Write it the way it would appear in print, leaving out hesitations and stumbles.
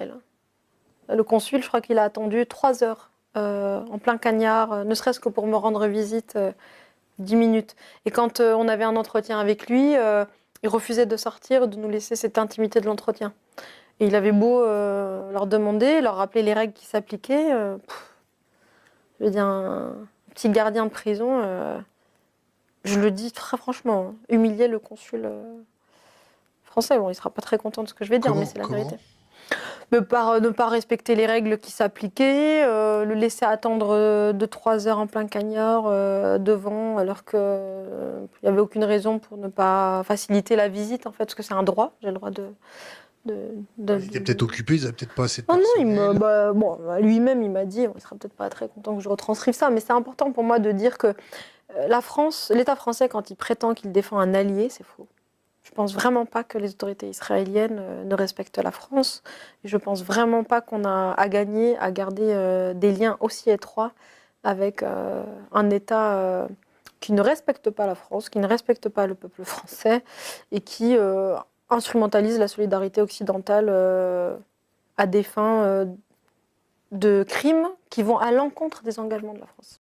d'Israël. Le consul, je crois qu'il a attendu 3 heures en plein cagnard, ne serait-ce que pour me rendre visite 10 minutes. Et quand on avait un entretien avec lui, il refusait de sortir, de nous laisser cette intimité de l'entretien. Et il avait beau leur demander, leur rappeler les règles qui s'appliquaient. Je veux dire, un petit gardien de prison, je le dis très franchement, hein, humilier le consul français. Bon, il sera pas très content de ce que je vais dire, mais c'est la vérité. Ne pas respecter les règles qui s'appliquaient, le laisser attendre 2-3 heures en plein cagnard devant, alors qu'il n'y avait aucune raison pour ne pas faciliter la visite, en fait, parce que c'est un droit, j'ai le droit de... Ils étaient peut-être occupés, ils avaient peut-être pas assez de Non, non, personnel. lui-même, il m'a dit, il sera peut-être pas très content que je retranscrive ça, mais c'est important pour moi de dire que la France, l'État français, quand il prétend qu'il défend un allié, c'est faux. Je pense vraiment pas que les autorités israéliennes ne respectent la France. Je pense vraiment pas qu'on a à gagner à garder des liens aussi étroits avec un État qui ne respecte pas la France, qui ne respecte pas le peuple français et qui instrumentalise la solidarité occidentale à des fins de crimes qui vont à l'encontre des engagements de la France.